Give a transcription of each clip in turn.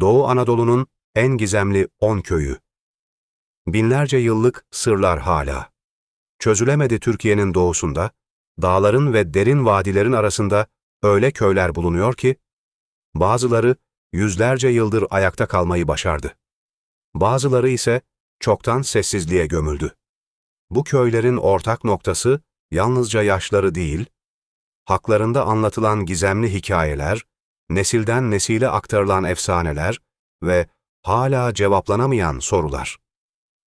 Doğu Anadolu'nun en gizemli 10 köyü. Binlerce yıllık sırlar hala. Çözülemedi Türkiye'nin doğusunda, dağların ve derin vadilerin arasında öyle köyler bulunuyor ki, bazıları yüzlerce yıldır ayakta kalmayı başardı. Bazıları ise çoktan sessizliğe gömüldü. Bu köylerin ortak noktası yalnızca yaşları değil, haklarında anlatılan gizemli hikayeler, nesilden nesile aktarılan efsaneler ve hala cevaplanamayan sorular.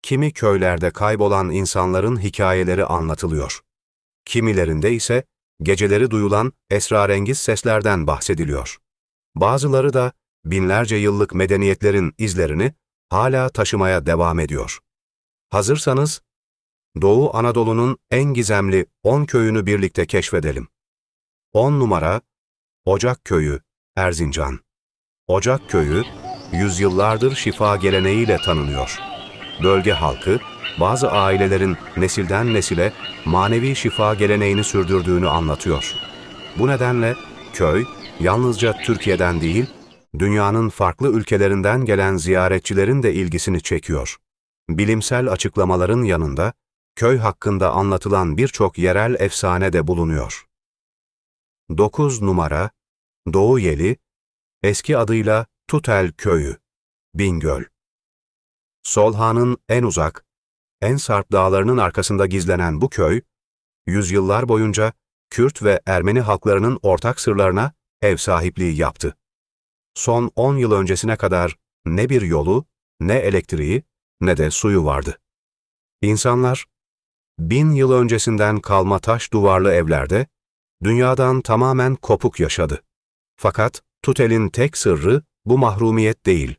Kimi köylerde kaybolan insanların hikayeleri anlatılıyor. Kimilerinde ise geceleri duyulan esrarengiz seslerden bahsediliyor. Bazıları da binlerce yıllık medeniyetlerin izlerini hala taşımaya devam ediyor. Hazırsanız, Doğu Anadolu'nun en gizemli 10 köyünü birlikte keşfedelim. 10 numara, Ocak Köyü, Erzincan. Ocak Köyü, yüzyıllardır şifa geleneğiyle tanınıyor. Bölge halkı, bazı ailelerin nesilden nesile manevi şifa geleneğini sürdürdüğünü anlatıyor. Bu nedenle köy, yalnızca Türkiye'den değil, dünyanın farklı ülkelerinden gelen ziyaretçilerin de ilgisini çekiyor. Bilimsel açıklamaların yanında, köy hakkında anlatılan birçok yerel efsane de bulunuyor. 9 numara, Doğu Yeli, eski adıyla Tutel Köyü, Bingöl. Solhan'ın en uzak, en sarp dağlarının arkasında gizlenen bu köy, yüzyıllar boyunca Kürt ve Ermeni halklarının ortak sırlarına ev sahipliği yaptı. Son 10 yıl öncesine kadar ne bir yolu, ne elektriği, ne de suyu vardı. İnsanlar, 1000 yıl öncesinden kalma taş duvarlı evlerde, dünyadan tamamen kopuk yaşadı. Fakat Tutel'in tek sırrı bu mahrumiyet değil.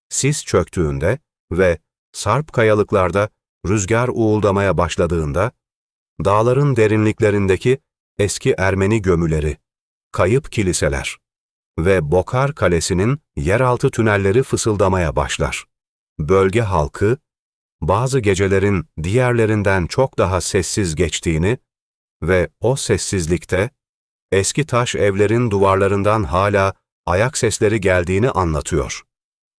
Sis çöktüğünde ve sarp kayalıklarda rüzgar uğuldamaya başladığında, dağların derinliklerindeki eski Ermeni gömüleri, kayıp kiliseler ve Bokar Kalesi'nin yeraltı tünelleri fısıldamaya başlar. Bölge halkı, bazı gecelerin diğerlerinden çok daha sessiz geçtiğini ve o sessizlikte eski taş evlerin duvarlarından hala ayak sesleri geldiğini anlatıyor.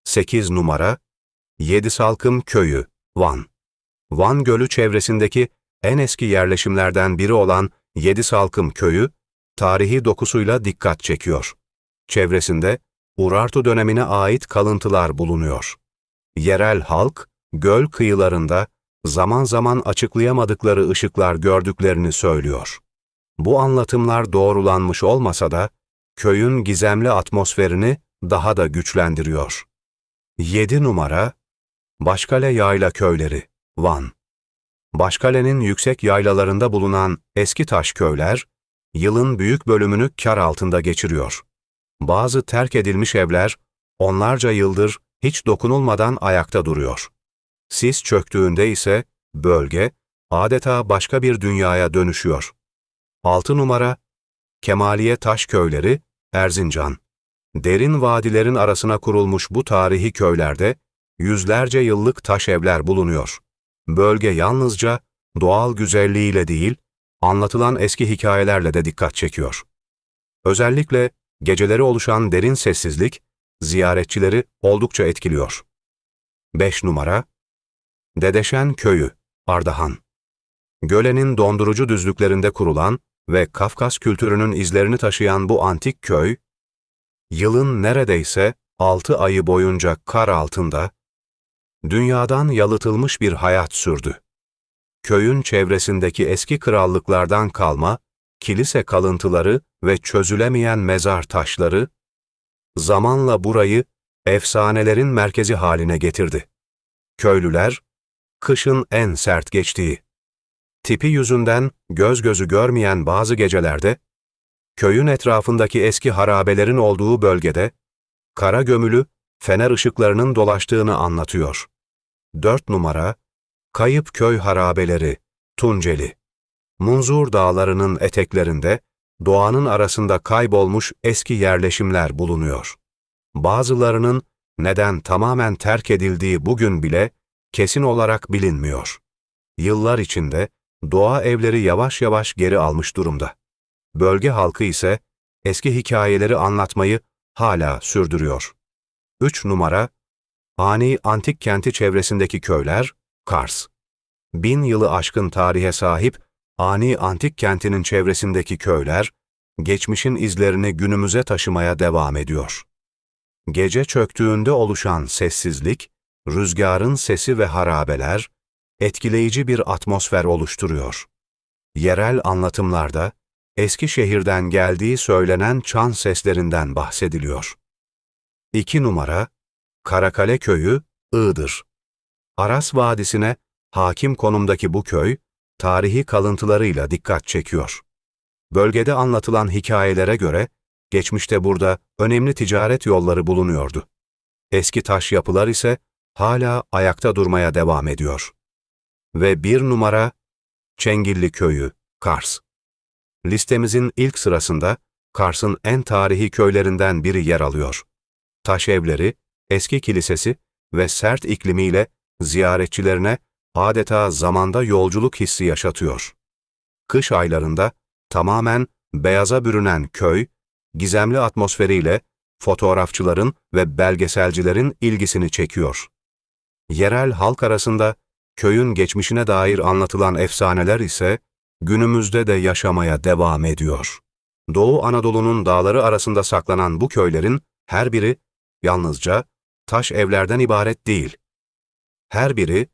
8 numara, Yedisalkım Köyü, Van. Van Gölü çevresindeki en eski yerleşimlerden biri olan Yedisalkım Köyü, tarihi dokusuyla dikkat çekiyor. Çevresinde Urartu dönemine ait kalıntılar bulunuyor. Yerel halk, göl kıyılarında zaman zaman açıklayamadıkları ışıklar gördüklerini söylüyor. Bu anlatımlar doğrulanmış olmasa da, köyün gizemli atmosferini daha da güçlendiriyor. 7 numara, Başkale Yayla Köyleri, Van. Başkale'nin yüksek yaylalarında bulunan eski taş köyler, yılın büyük bölümünü kar altında geçiriyor. Bazı terk edilmiş evler, onlarca yıldır hiç dokunulmadan ayakta duruyor. Sis çöktüğünde ise bölge adeta başka bir dünyaya dönüşüyor. 6 numara, Kemaliye Taş Köyleri, Erzincan. Derin vadilerin arasına kurulmuş bu tarihi köylerde yüzlerce yıllık taş evler bulunuyor. Bölge yalnızca doğal güzelliğiyle değil, anlatılan eski hikayelerle de dikkat çekiyor. Özellikle geceleri oluşan derin sessizlik, ziyaretçileri oldukça etkiliyor. 5 numara, Dedeşen Köyü, Ardahan. Göle'nin dondurucu düzlüklerinde kurulan ve Kafkas kültürünün izlerini taşıyan bu antik köy, yılın neredeyse 6 ayı boyunca kar altında, dünyadan yalıtılmış bir hayat sürdü. Köyün çevresindeki eski krallıklardan kalma, kilise kalıntıları ve çözülemeyen mezar taşları, zamanla burayı efsanelerin merkezi haline getirdi. Köylüler, kışın en sert geçtiği, tipi yüzünden göz gözü görmeyen bazı gecelerde, köyün etrafındaki eski harabelerin olduğu bölgede, kara gömülü fener ışıklarının dolaştığını anlatıyor. 4 numara, Kayıp Köy Harabeleri, Tunceli. Munzur Dağları'nın eteklerinde, doğanın arasında kaybolmuş eski yerleşimler bulunuyor. Bazılarının neden tamamen terk edildiği bugün bile kesin olarak bilinmiyor. Yıllar içinde doğa evleri yavaş yavaş geri almış durumda. Bölge halkı ise eski hikayeleri anlatmayı hala sürdürüyor. 3 numara, Ani Antik Kenti çevresindeki köyler, Kars. 1000 yılı aşkın tarihe sahip Ani Antik Kenti'nin çevresindeki köyler, geçmişin izlerini günümüze taşımaya devam ediyor. Gece çöktüğünde oluşan sessizlik, rüzgarın sesi ve harabeler, etkileyici bir atmosfer oluşturuyor. Yerel anlatımlarda, Eskişehir'den geldiği söylenen çan seslerinden bahsediliyor. 2 numara, Karakale Köyü, Iğdır. Aras Vadisi'ne hakim konumdaki bu köy, tarihi kalıntılarıyla dikkat çekiyor. Bölgede anlatılan hikayelere göre, geçmişte burada önemli ticaret yolları bulunuyordu. Eski taş yapılar ise hala ayakta durmaya devam ediyor. Ve 1 numara, Çengilli Köyü, Kars. Listemizin ilk sırasında Kars'ın en tarihi köylerinden biri yer alıyor. Taş evleri, eski kilisesi ve sert iklimiyle ziyaretçilerine adeta zamanda yolculuk hissi yaşatıyor. Kış aylarında tamamen beyaza bürünen köy, gizemli atmosferiyle fotoğrafçıların ve belgeselcilerin ilgisini çekiyor. Yerel halk arasında köyün geçmişine dair anlatılan efsaneler ise günümüzde de yaşamaya devam ediyor. Doğu Anadolu'nun dağları arasında saklanan bu köylerin her biri yalnızca taş evlerden ibaret değil. Her biri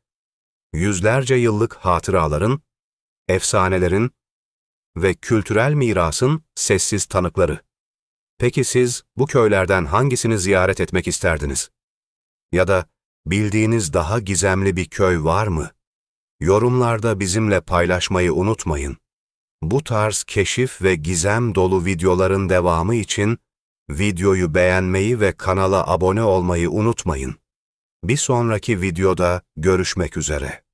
yüzlerce yıllık hatıraların, efsanelerin ve kültürel mirasın sessiz tanıkları. Peki siz bu köylerden hangisini ziyaret etmek isterdiniz? Ya da bildiğiniz daha gizemli bir köy var mı? Yorumlarda bizimle paylaşmayı unutmayın. Bu tarz keşif ve gizem dolu videoların devamı için videoyu beğenmeyi ve kanala abone olmayı unutmayın. Bir sonraki videoda görüşmek üzere.